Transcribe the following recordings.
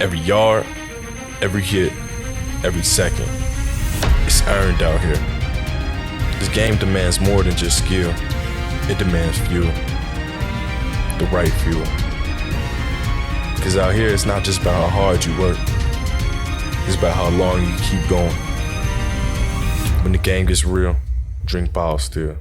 Every yard, every hit, every second. It's earned out here. This game demands more than just skill. It demands fuel. The right fuel. Because out here, it's not just about how hard you work. It's about how long you keep going. When the game gets real, drink bottle still.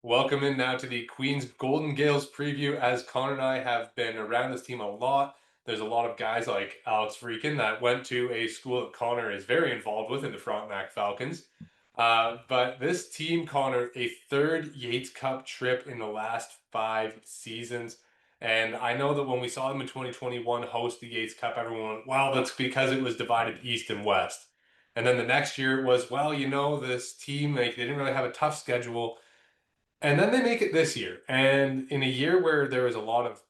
Welcome in now to the Queen's Golden Gaels preview. As Connor and I have been around this team a lot, there's a lot of guys like Alex Freakin that went to a school that Connor is very involved with in the Frontenac Falcons. But this team, Connor, a third Yates Cup trip in the last 5 seasons. And I know that when we saw them in 2021 host the Yates Cup, everyone went, well, that's because it was divided east and west. And then the next year it was, well, this team, they didn't really have a tough schedule. And then they make it this year. And in a year where there was a lot of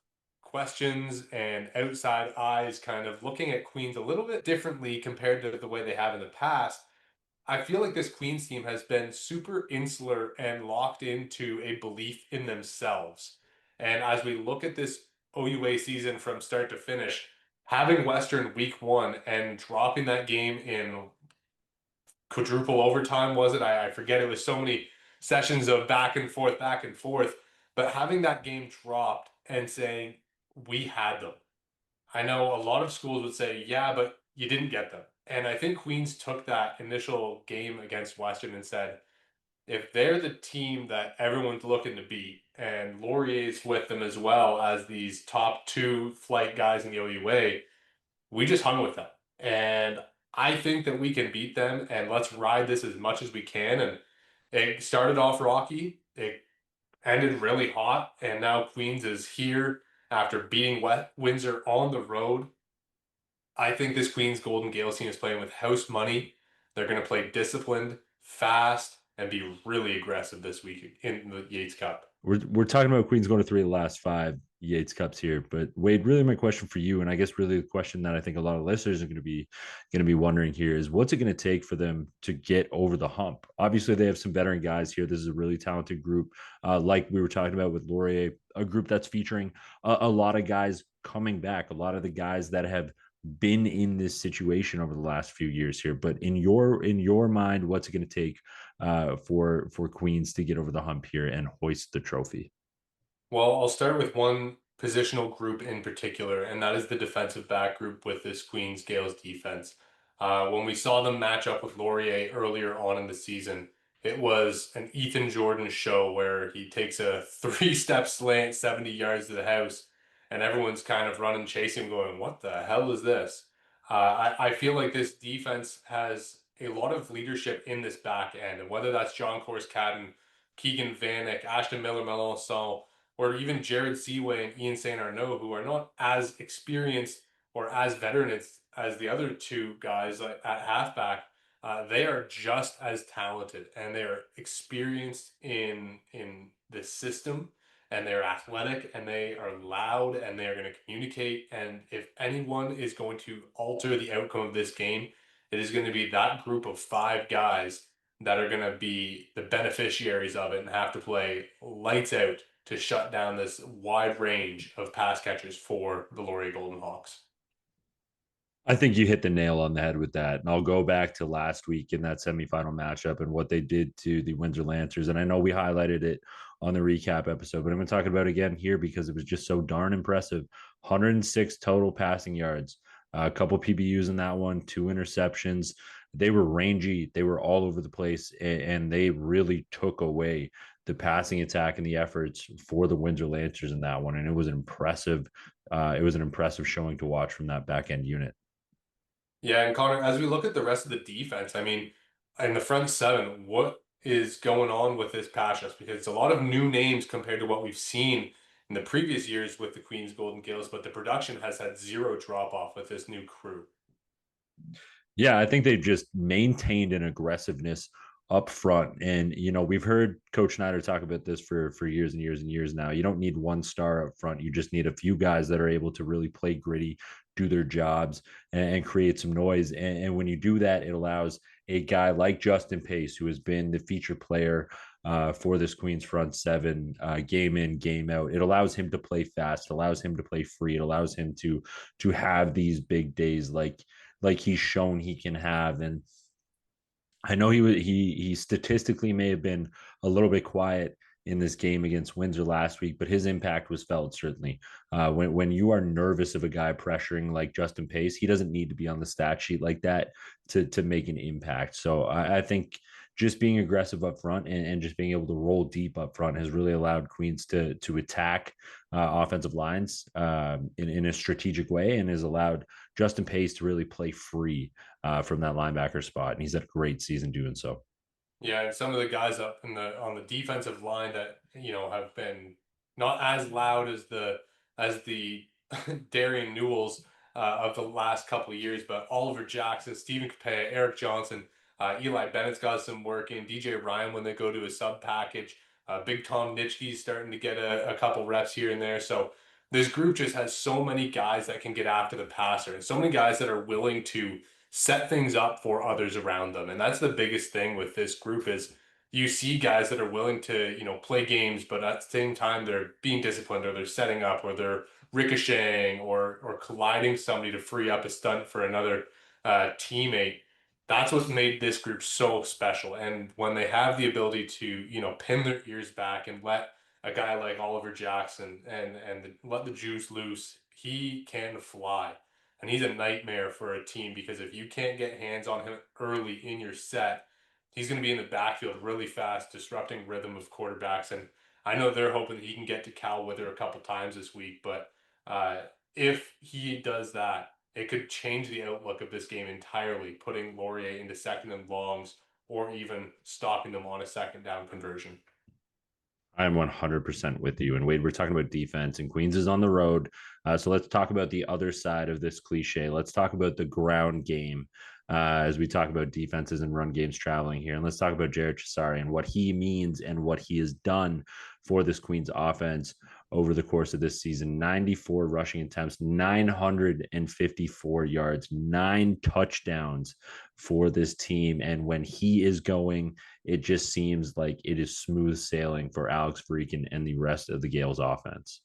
questions and outside eyes kind of looking at Queens a little bit differently compared to the way they have in the past, I feel like this Queens team has been super insular and locked into a belief in themselves. And as we look at this OUA season from start to finish, having Western week 1 and dropping that game in quadruple overtime, was it? I forget. It was so many sessions of back and forth, back and forth. But having that game dropped and saying, we had them. I know a lot of schools would say, yeah, but you didn't get them. And I think Queens took that initial game against Western and said, if they're the team that everyone's looking to beat, and Laurier's with them as well as these top 2 flight guys in the OUA, we just hung with them. And I think that we can beat them, and let's ride this as much as we can. And it started off rocky. It ended really hot. And now Queens is here after beating Windsor on the road. I think this Queens Golden Gaels team is playing with house money. They're going to play disciplined, fast, and be really aggressive this week in the Yates Cup. We're talking about Queens going to 3 of the last 5 Yates Cups here, but Wade, really my question for you, and I guess really the question that I think a lot of listeners are going to be wondering here is what's it going to take for them to get over the hump? Obviously, they have some veteran guys here. This is a really talented group, like we were talking about with Laurier, a group that's featuring a lot of guys coming back, a lot of the guys that have been in this situation over the last few years here. But in your mind, what's it going to take for Queens to get over the hump here and hoist the trophy? Well, I'll start with one positional group in particular, and that is the defensive back group with this Queens Gaels defense. When we saw them match up with Laurier earlier on in the season, it was an Ethan Jordan show where he takes a 3-step slant 70 yards to the house, and everyone's kind of running, chasing, going, what the hell is this? I feel like this defense has a lot of leadership in this back end, and whether that's John Corse-Cadden, Keegan Vanek, Ashton Miller-Melanson, or even Jared Seaway and Ian St. Arnaud, who are not as experienced or as veteran as the other 2 guys at halfback, they are just as talented and they are experienced in the system, and they're athletic and they are loud and they are going to communicate. And if anyone is going to alter the outcome of this game, it is going to be that group of 5 guys that are going to be the beneficiaries of it and have to play lights out to shut down this wide range of pass catchers for the Laurier Golden Hawks. I think you hit the nail on the head with that. And I'll go back to last week in that semifinal matchup and what they did to the Windsor Lancers. And I know we highlighted it on the recap episode, but I'm going to talk about it again here because it was just so darn impressive. 106 total passing yards, a couple PBUs in that one, 2 interceptions. They were rangy. They were all over the place, and they really took away the passing attack and the efforts for the Windsor Lancers in that one. And it was an impressive showing to watch from that back end unit. Yeah, and Connor, as we look at the rest of the defense, I mean, in the front 7, what is going on with this pass rush? Because it's a lot of new names compared to what we've seen in the previous years with the Queens Golden Gaels, but the production has had 0 drop off with this new crew. Yeah, I think they've just maintained an aggressiveness up front. And, we've heard Coach Schneider talk about this for years and years and years now. You don't need one star up front. You just need a few guys that are able to really play gritty, do their jobs, and create some noise. And when you do that, it allows a guy like Justin Pace, who has been the feature player for this Queens front seven, game in, game out. It allows him to play fast, allows him to play free, it allows him to have these big days like he's shown he can have. And I know he statistically may have been a little bit quiet in this game against Windsor last week, but his impact was felt certainly. When you are nervous of a guy pressuring like Justin Pace, he doesn't need to be on the stat sheet like that to make an impact. So I think just being aggressive up front and just being able to roll deep up front has really allowed Queens to attack offensive lines in a strategic way, and has allowed Justin Pace to really play free from that linebacker spot, and he's had a great season doing so. Yeah, and some of the guys up in the on the defensive line that have been not as loud as the Darian Newells of the last couple of years, but Oliver Jackson, Stephen Capea, Eric Johnson, Eli Bennett's got some work in. DJ Ryan when they go to a sub package. Big Tom Nitschke's starting to get a couple reps here and there. So this group just has so many guys that can get after the passer, and so many guys that are willing to set things up for others around them. And that's the biggest thing with this group is you see guys that are willing to, play games, but at the same time they're being disciplined, or they're setting up, or they're ricocheting, or colliding somebody to free up a stunt for another teammate. That's what made this group so special. And when they have the ability to, pin their ears back and let a guy like Oliver Jackson and let the juice loose, he can fly. And he's a nightmare for a team, because if you can't get hands on him early in your set, he's going to be in the backfield really fast, disrupting rhythm of quarterbacks. And I know they're hoping that he can get to Cal Wither a couple times this week, but if he does that, it could change the outlook of this game entirely, putting Laurier into second and longs, or even stopping them on a second down conversion. I am 100% with you. And Wade, we're talking about defense, and Queens is on the road. So let's talk about the other side of this cliche. Let's talk about the ground game as we talk about defenses and run games traveling here. And let's talk about Jared Chisari and what he means and what he has done for this Queens offense over the course of this season. 94 rushing attempts, 954 yards, 9 touchdowns for this team. And when he is going, it just seems like it is smooth sailing for Alex Freakin and the rest of the Gaels offense.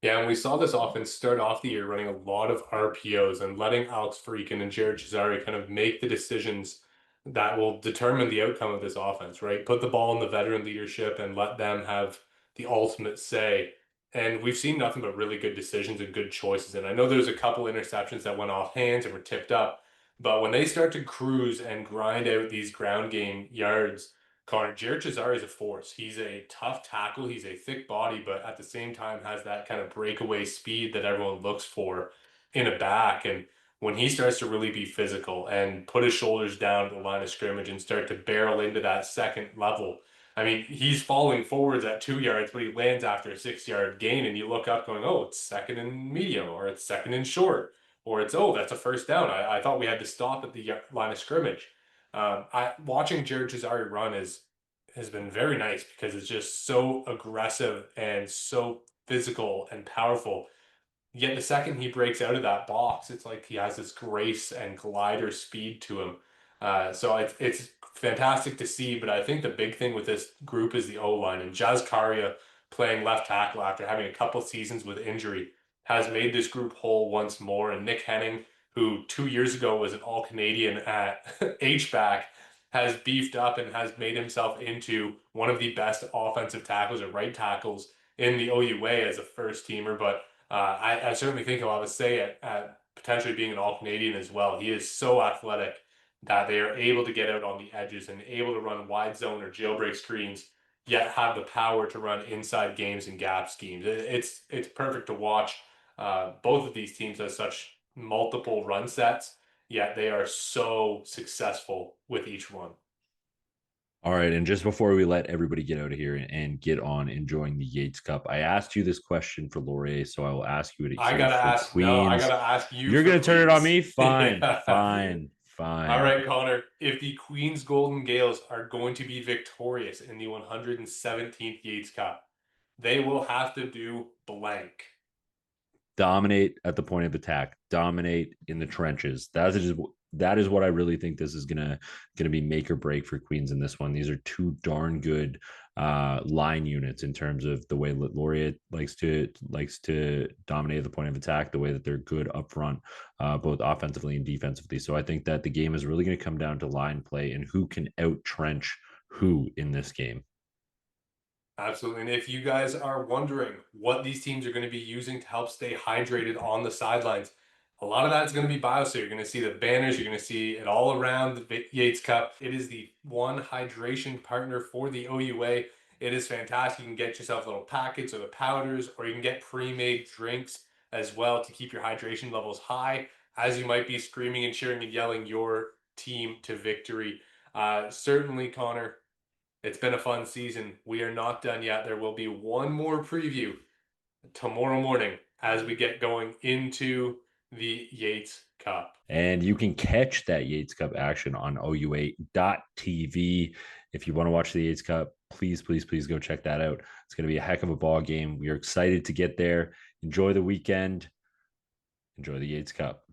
Yeah, and we saw this offense start off the year running a lot of RPOs and letting Alex Freakin and Jared Chisari kind of make the decisions that will determine the outcome of this offense, right? Put the ball in the veteran leadership and let them have the ultimate say. And we've seen nothing but really good decisions and good choices. And I know there's a couple interceptions that went off hands and were tipped up, but when they start to cruise and grind out these ground game yards, Connor, Jared Chisari is a force. He's a tough tackle. He's a thick body, but at the same time has that kind of breakaway speed that everyone looks for in a back. And when he starts to really be physical and put his shoulders down at the line of scrimmage and start to barrel into that second level, I mean, he's falling forwards at 2 yards, but he lands after a 6-yard gain. And you look up going, oh, it's second and medium, or it's second and short, or it's, oh, that's a first down. I thought we had to stop at the line of scrimmage. Watching Jared Chisari run has been very nice, because it's just so aggressive and so physical and powerful. Yet the second he breaks out of that box, it's like he has this grace and glider speed to him. So it's fantastic to see. But I think the big thing with this group is the O-line. And Jazz Karia, playing left tackle after having a couple seasons with injury, has made this group whole once more. And Nick Henning, who 2 years ago was an All-Canadian at H-back, has beefed up and has made himself into one of the best offensive tackles or right tackles in the OUA as a first teamer. But I certainly think he'll have a say at potentially being an All-Canadian as well. He is so athletic that they are able to get out on the edges and able to run wide zone or jailbreak screens, yet have the power to run inside games and gap schemes. It's perfect to watch. Both of these teams have such multiple run sets, yet they are so successful with each one. All right. And just before we let everybody get out of here and get on enjoying the Yates Cup, I asked you this question for Laurier, so I will ask you it I here gotta for ask. Queens. No, I gotta ask you. You're for going to turn it on me? Queens. Fine, Yeah. fine, fine. All right, Connor. If the Queens Golden Gaels are going to be victorious in the 117th Yates Cup, they will have to do blank. Dominate at the point of attack. Dominate in the trenches. That is just that is what I really think this is gonna be make or break for Queens in this one. These are two darn good line units in terms of the way Laureate likes to dominate the point of attack, the way that they're good up front, both offensively and defensively. So I think that the game is really going to come down to line play and who can out trench who in this game. Absolutely. And if you guys are wondering what these teams are going to be using to help stay hydrated on the sidelines, a lot of that's going to be BioSteel. You're going to see the banners. You're going to see it all around the Yates Cup. It is the one hydration partner for the OUA. It is fantastic. You can get yourself little packets or the powders, or you can get pre-made drinks as well to keep your hydration levels high as you might be screaming and cheering and yelling your team to victory. Certainly, Connor, it's been a fun season. We are not done yet. There will be one more preview tomorrow morning as we get going into the Yates Cup. And you can catch that Yates Cup action on OUA.tv. If you want to watch the Yates Cup, please go check that out. It's going to be a heck of a ball game. We are excited to get there. Enjoy the weekend. Enjoy the Yates Cup.